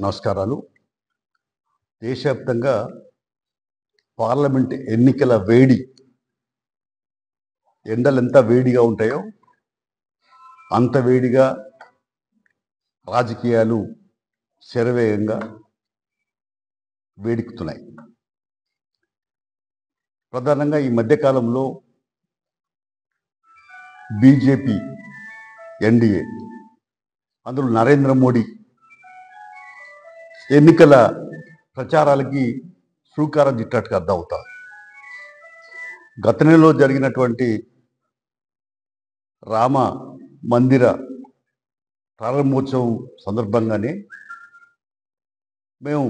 నమస్కారాలు. దేశవ్యాప్తంగా పార్లమెంట్ ఎన్నికల వేడి ఎండలు ఎంత వేడిగా ఉంటాయో అంత వేడిగా రాజకీయాలు శరవేగంగా వేడెక్కుతున్నాయి. ప్రధానంగా ఈ మధ్యకాలంలో బీజేపీ ఎన్డీఏ అందులో నరేంద్ర మోడీ ఎన్నికల ప్రచారాలకి శ్రీకారం చుట్టినట్టుగా అర్థం అవుతారు. గత నెలలో జరిగినటువంటి రామ మందిర ప్రారంభోత్సవం సందర్భంగానే మేము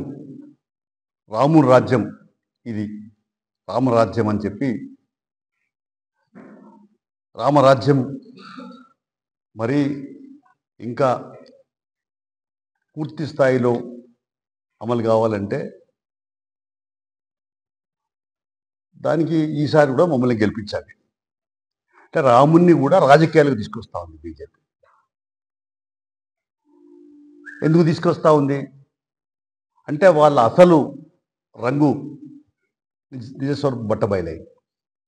రాముడి రాజ్యం, ఇది రామరాజ్యం అని చెప్పి రామరాజ్యం మరి ఇంకా పూర్తి స్థాయిలో అమలు కావాలంటే దానికి ఈసారి కూడా మమ్మల్ని గెలిపించాలి అంటే రాముణ్ణి కూడా రాజకీయాలకు తీసుకొస్తా ఉంది బీజేపీ. ఎందుకు తీసుకొస్తా ఉంది అంటే వాళ్ళ అసలు రంగు నిజస్వరూపం బట్టబయలైంది.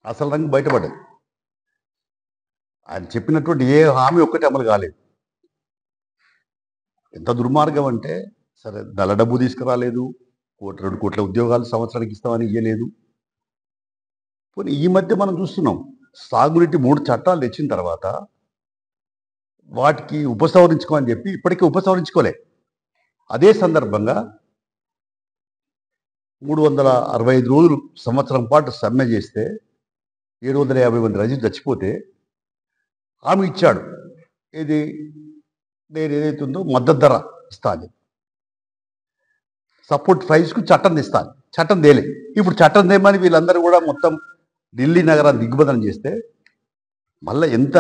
అసలు రంగు బయటపడ్డది. ఆయన చెప్పినటువంటి ఏ హామీ ఒక్కటి అమలు కాలేదు. ఎంత దుర్మార్గం అంటే సరే నల్ల డబ్బు తీసుకురాలేదు, 2 కోట్ల ఉద్యోగాలు సంవత్సరానికి ఇస్తామని ఇయ్యలేదు. పోనీ ఈ మధ్య మనం చూస్తున్నాం సాగునీటి 3 చట్టాలు తెచ్చిన తర్వాత వాటికి ఉపసంహరించుకోమని చెప్పి ఇప్పటికీ ఉపసంహరించుకోలే. అదే సందర్భంగా 365 రోజులు సంవత్సరం పాటు సమ్మె చేస్తే 750 మంది రైతులు చచ్చిపోతే హామీ ఇచ్చాడు. ఇది నేను ఏదైతే ఉందో మద్దతు ధర ఇస్తాను, సపోర్ట్ ప్రైస్కు చట్టం తెస్తాను. చట్టం తేలే. ఇప్పుడు చట్టం తేమని వీళ్ళందరూ కూడా మొత్తం ఢిల్లీ నగరాన్ని దిగ్బంధనం చేస్తే మళ్ళీ ఎంత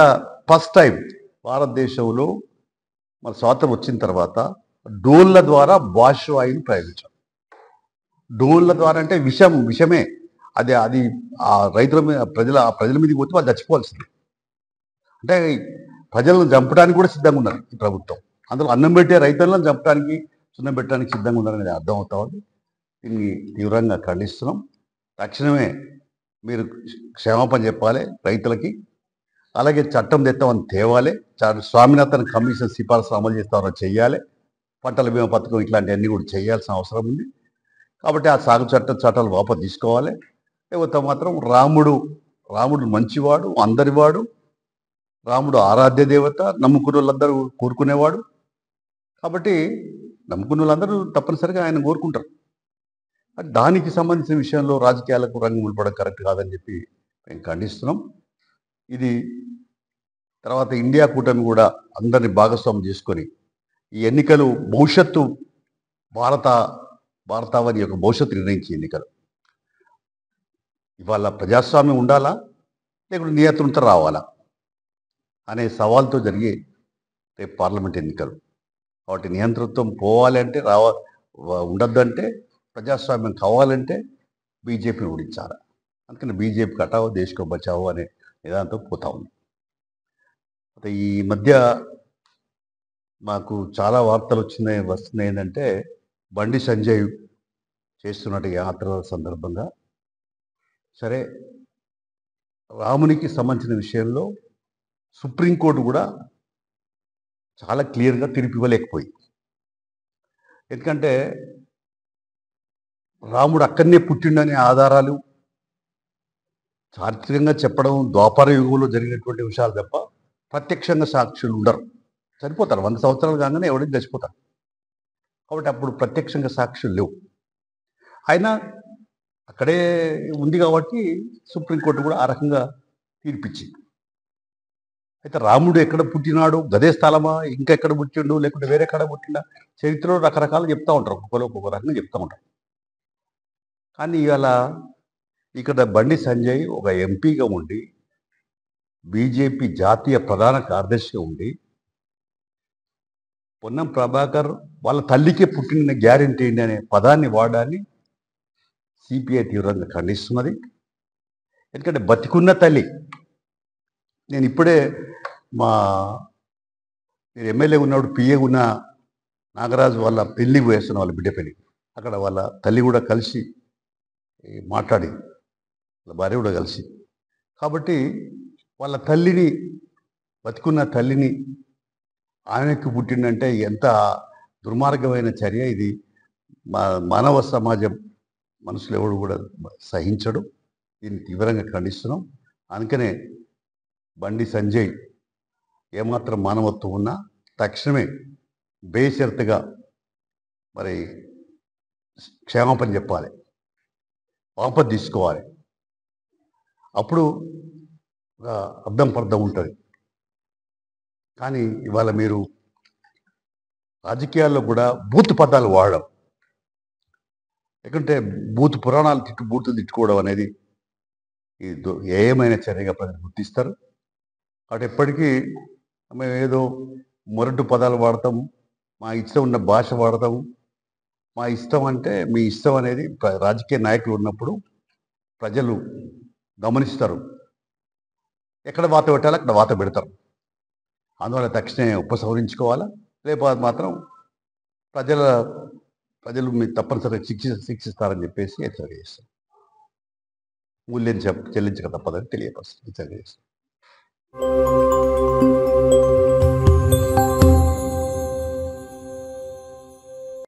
ఫస్ట్ టైం భారతదేశంలో మన స్వాతంత్రం వచ్చిన తర్వాత డోన్ల ద్వారా బాష్వాయుని ప్రయోగించాం. డోన్ల ద్వారా అంటే విషమే అది ఆ రైతుల మీద ప్రజల మీదకి పోతే వాళ్ళు చచ్చిపోవాల్సింది. అంటే ప్రజలను చంపడానికి కూడా సిద్ధంగా ఉన్నారు ఈ ప్రభుత్వం. అందులో అన్నం పెట్టే రైతులను చంపడానికి, సున్నం పెట్టడానికి సిద్ధంగా ఉన్నారనేది అర్థం అవుతా ఉంది. దీన్ని తీవ్రంగా ఖండిస్తున్నాం. తక్షణమే మీరు క్షమాపణ చెప్పాలి రైతులకి. అలాగే చట్టం తెస్తామని తేవాలి. స్వామినాథన్ కమిషన్ సిఫార్సులు అమలు చేస్తామని చెయ్యాలి. పంటల బీమా పథకం ఇట్లాంటివన్నీ కూడా చేయాల్సిన అవసరం ఉంది. కాబట్టి ఆ సాగు చట్టాలు వాపసు తీసుకోవాలి. లేకపోతే మాత్రం రాముడు మంచివాడు, అందరివాడు, రాముడు ఆరాధ్య దేవత, నమ్ముకున్న వాళ్ళందరూ కోరుకునేవాడు. కాబట్టి నమ్ముకున్న వాళ్ళందరూ తప్పనిసరిగా ఆయన కోరుకుంటారు. దానికి సంబంధించిన విషయంలో రాజకీయాలకు రంగు ముడిపడం కరెక్ట్ కాదని చెప్పి మేము ఖండిస్తున్నాం. ఇది తర్వాత ఇండియా కూటమి కూడా అందరినీ భాగస్వామ్యం చేసుకొని ఈ ఎన్నికలు భవిష్యత్తు భారతావని యొక్క భవిష్యత్తు నిర్ణయించే ఎన్నికలు. ఇవాళ ప్రజాస్వామ్యం ఉండాలా లేకుంటే నియంత్రణతో రావాలా అనే సవాల్తో జరిగే రేపు పార్లమెంట్ ఎన్నికలు. కాబట్టి నియంతృత్వం పోవాలి అంటే ఉండద్దు అంటే ప్రజాస్వామ్యం కావాలంటే బీజేపీని ఓడించాలి. అందుకని బీజేపీకి హటావో దేశ్కో బచావో అనే నిదానంతో పోతా ఉంది. అయితే ఈ మధ్య మాకు చాలా వార్తలు వస్తున్నాయి ఏంటంటే బండి సంజయ్ చేస్తున్నట్టు యాత్రల సందర్భంగా సరే రామునికి సంబంధించిన విషయంలో సుప్రీంకోర్టు కూడా చాలా క్లియర్గా తీర్పు ఇవ్వలేకపోయింది. ఎందుకంటే రాముడు అక్కడనే పుట్టిండనే ఆధారాలు చారిత్రకంగా చెప్పడం ద్వాపర యుగంలో జరిగినటువంటి విషయాలు తప్ప ప్రత్యక్షంగా సాక్షులు ఉండరు. చనిపోతారు, 100 సంవత్సరాలు కాగానే ఎవరికి చచ్చిపోతారు. కాబట్టి అప్పుడు ప్రత్యక్షంగా సాక్షులు లేవు. అయినా అక్కడే ఉంది కాబట్టి సుప్రీంకోర్టు కూడా ఆ రకంగా తీర్పిచ్చింది. అయితే రాముడు ఎక్కడ పుట్టినాడు, గదే స్థలమా, ఇంకెక్కడ పుట్టిండు, లేకుంటే వేరే ఎక్కడ పుట్టిండా, చరిత్రలో రకరకాలు చెప్తూ ఉంటారు, ఒక్కొక్క రకంగా చెప్తూ ఉంటారు. కానీ ఇవాళ ఇక్కడ బండి సంజయ్ ఒక ఎంపీగా ఉండి బీజేపీ జాతీయ ప్రధాన కార్యదర్శిగా ఉండి పొన్నం ప్రభాకర్ వాళ్ళ తల్లికే పుట్టిన గ్యారెంటీ ఏంటి అనే పదాన్ని వాడాన్ని సిపిఐ తీవ్రంగా ఖండిస్తున్నది. ఎందుకంటే బతికున్న తల్లి, నేను ఇప్పుడే మీరు ఎమ్మెల్యే ఉన్నప్పుడు పిఏ ఉన్న నాగరాజు వాళ్ళ పెళ్లికి వేస్తున్న వాళ్ళ బిడ్డ పెళ్లి, అక్కడ వాళ్ళ తల్లి కూడా కలిసి మాట్లాడి, వాళ్ళ భార్య కూడా కలిసి. కాబట్టి వాళ్ళ తల్లిని, బతికున్న తల్లిని, ఆయనకు పుట్టిందంటే ఎంత దుర్మార్గమైన చర్య ఇది. మానవ సమాజం మనుషులు ఎవడు కూడా సహించడు. దీన్ని తీవ్రంగా ఖండిస్తున్నాం. అందుకనే బండి సంజయ్ ఏమాత్రం మానవత్వం ఉన్నా తక్షణమే బేషరతుగా మరి క్షమాపణ చెప్పాలి, వాపసు తీసుకోవాలి. అప్పుడు ఒక అర్థం పర్థం ఉంటుంది. కానీ ఇవాళ మీరు రాజకీయాల్లో కూడా బూత్ పదాలు వాడడం, ఎందుకంటే బూతులు తిట్టుకోవడం అనేది ఇది ఏమైన చర్యగా ప్రజలు గుర్తిస్తారు. అటు ఎప్పటికీ మేము ఏదో మొరటు పదాలు వాడతాము, మా ఇష్టం ఉన్న భాష వాడతాము. మా ఇష్టం అంటే మీ ఇష్టం అనేది రాజకీయ నాయకులు ఉన్నప్పుడు ప్రజలు గమనిస్తారు. ఎక్కడ వాత పెట్టాలో అక్కడ వాత పెడతారు. అందువల్ల తక్షణమే ఉపసంహరించుకోవాలా, లేకపోతే మాత్రం ప్రజలు మీరు తప్పనిసరిగా శిక్షిస్తారని చెప్పేసి హెచ్చరిక చేస్తారు. మూల్యం చెల్లించక తప్పదని తెలియపరుస్తుంది, హెచ్చరిక చేస్తారు.